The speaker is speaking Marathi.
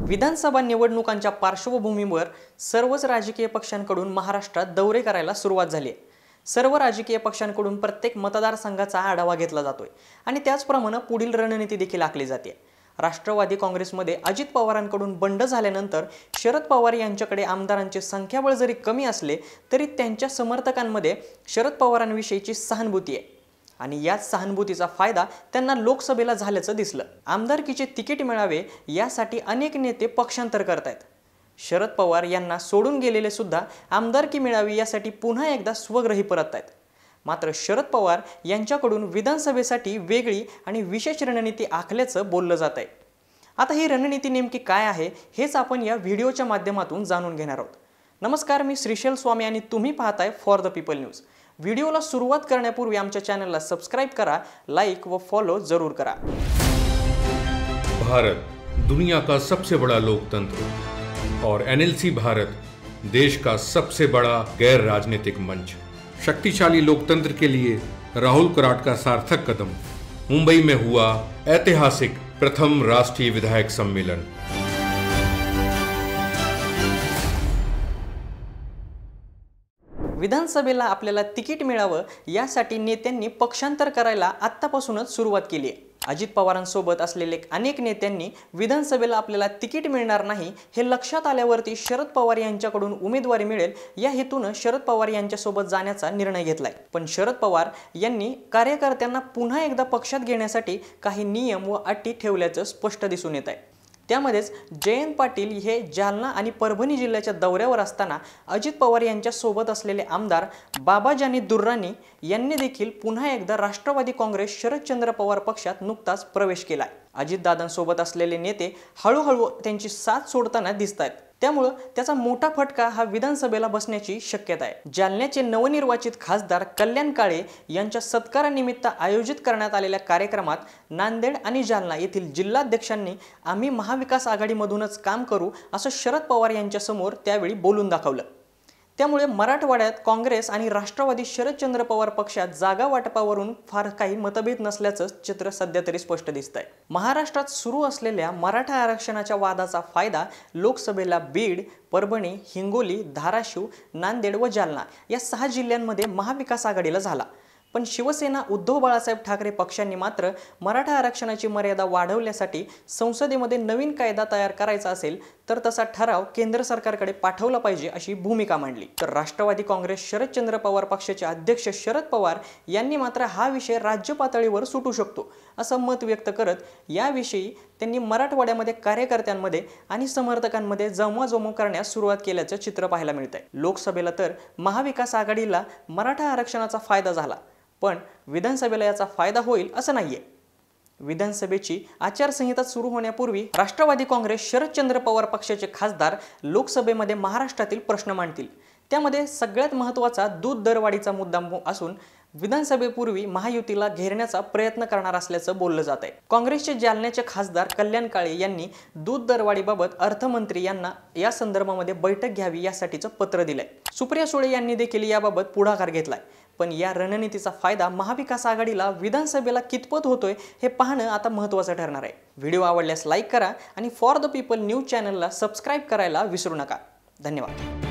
विधानसभा निवडणुकांच्या पार्श्वभूमीवर सर्वच राजकीय पक्षांकडून महाराष्ट्रात दौरे करायला सुरुवात झाली आहे। सर्व राजकीय पक्षांकडून प्रत्येक मतदारसंघाचा आढावा घेतला जातोय आणि त्याचप्रमाणे पुढील रणनीती देखील आखली जाते। राष्ट्रवादी काँग्रेसमध्ये अजित पवारांकडून बंड झाल्यानंतर शरद पवार यांच्याकडे आमदारांचे संख्याबळ जरी कमी असले तरी त्यांच्या समर्थकांमध्ये शरद पवारांविषयीची सहानुभूती आहे आणि याच सहानुभूतीचा फायदा त्यांना लोकसभेला झाल्याचं दिसलं। आमदारकीचे तिकीट मिळावे यासाठी अनेक नेते पक्षांतर करतायत। शरद पवार यांना सोडून गेलेले सुद्धा आमदारकी मिळावी यासाठी पुन्हा एकदा स्वग्रही परततायत। मात्र शरद पवार यांच्याकडून विधानसभेसाठी वेगळी आणि विशेष रणनीती आखल्याचं बोललं जात आहे। आता ही रणनीती नेमकी काय आहे हेच आपण या व्हिडिओच्या माध्यमातून जाणून घेणार आहोत। नमस्कार, मी श्रीशैल स्वामी आणि तुम्ही पाहताय फॉर द पीपल न्यूज। व्हिडिओला सुरुवात करण्यापूर्वी आमच्या चॅनलला सबस्क्राइब करा, लाइक व फॉलो जरूर करा। भारत दुनिया का सबसे बड़ा लोकतंत्र और एनएलसी भारत देश का सबसे बड़ा गैर राजनीतिक मंच। शक्तिशाली लोकतंत्र के लिए राहुल कराट का सार्थक कदम। मुंबई में हुआ ऐतिहासिक प्रथम राष्ट्रीय विधायक सम्मेलन। विधानसभेला आपल्याला तिकीट मिळावं यासाठी नेत्यांनी पक्षांतर करायला आत्तापासूनच सुरुवात केली आहे। अजित पवारांसोबत असलेले अनेक नेत्यांनी विधानसभेला आपल्याला तिकीट मिळणार नाही हे लक्षात आल्यावरती शरद पवार यांच्याकडून उमेदवारी मिळेल या हेतूने शरद पवार यांच्यासोबत जाण्याचा निर्णय घेतलाय। पण शरद पवार यांनी कार्यकर्त्यांना पुन्हा एकदा पक्षात घेण्यासाठी काही नियम व अटी ठेवल्याचं स्पष्ट दिसून येत आहे। त्यामध्येच जयंत पाटील हे जालना आणि परभणी जिल्ह्याच्या दौऱ्यावर असताना अजित पवार यांच्या सोबत असलेले आमदार बाबाजानी दुर्राणी यांनी देखील पुन्हा एकदा राष्ट्रवादी काँग्रेस शरदचंद्र पवार पक्षात नुकताच प्रवेश केलाय। अजितदादांसोबत असलेले नेते हळूहळू त्यांची साथ सोडताना दिसतायत, त्यामुळे त्याचा मोठा फटका हा विधानसभेला बसण्याची शक्यता आहे। जालन्याचे नवनिर्वाचित खासदार कल्याण काळे यांच्या सत्कारानिमित्त आयोजित करण्यात आलेल्या कार्यक्रमात नांदेड आणि जालना येथील जिल्हाध्यक्षांनी आम्ही महाविकास आघाडीमधूनच काम करू असं शरद पवार यांच्या समोर त्यावेळी बोलून दाखवलं। त्यामुळे मराठवाड्यात काँग्रेस आणि राष्ट्रवादी शरदचंद्र पवार पक्षात जागा वाटपावरून फार काही मतभेद नसल्याचं चित्र सध्या तरी स्पष्ट दिसतंय। महाराष्ट्रात सुरू असलेल्या मराठा आरक्षणाच्या वादाचा फायदा लोकसभेला बीड, परभणी, हिंगोली, धाराशिव, नांदेड व जालना या 6 जिल्ह्यांमध्ये महाविकास आघाडीला झाला। पण शिवसेना उद्धव बाळासाहेब ठाकरे पक्षांनी मात्र मराठा आरक्षणाची मर्यादा वाढवण्यासाठी संसदेमध्ये नवीन कायदा तयार करायचा असेल तर तसा ठराव केंद्र सरकारकडे पाठवला पाहिजे अशी भूमिका मांडली। तर राष्ट्रवादी काँग्रेस शरदचंद्र पवार पक्षाचे अध्यक्ष शरद पवार यांनी मात्र हा विषय राज्य पातळीवर सुटू शकतो असं मत व्यक्त करत याविषयी त्यांनी मराठवाड्यामध्ये कार्यकर्त्यांमध्ये आणि समर्थकांमध्ये जमवाजमव करण्यास सुरुवात केल्याचं चित्र पाहायला मिळतंय। लोकसभेला तर महाविकास आघाडीला मराठा आरक्षणाचा फायदा झाला, पण विधानसभेला याचा फायदा होईल असं नाहीये। विधानसभेची आचारसंहिता सुरू होण्यापूर्वी राष्ट्रवादी काँग्रेस शरदचंद्र पवार पक्षाचे खासदार लोकसभेमध्ये महाराष्ट्रातील प्रश्न मांडतील। त्यामध्ये सगळ्यात महत्त्वाचा दूध दरवाढीचा मुद्दा असून विधानसभेपूर्वी महायुतीला घेरण्याचा प्रयत्न करणार असल्याचं बोललं जात आहे। काँग्रेसचे जालन्याचे खासदार कल्याण काळे यांनी दूध दरवाढीबाबत अर्थमंत्री यांना या संदर्भामध्ये बैठक घ्यावी यासाठीचं पत्र दिलंय। सुप्रिया सुळे यांनी देखील याबाबत पुढाकार घेतलाय। पण या रणनीतीचा फायदा महाविकास आघाडीला विधानसभेला कितपत होतोय हे पाहणं आता महत्त्वाचं ठरणार आहे। व्हिडिओ आवडल्यास लाईक करा आणि फॉर द पीपल न्यूज चॅनलला सबस्क्राइब करायला विसरू नका। धन्यवाद।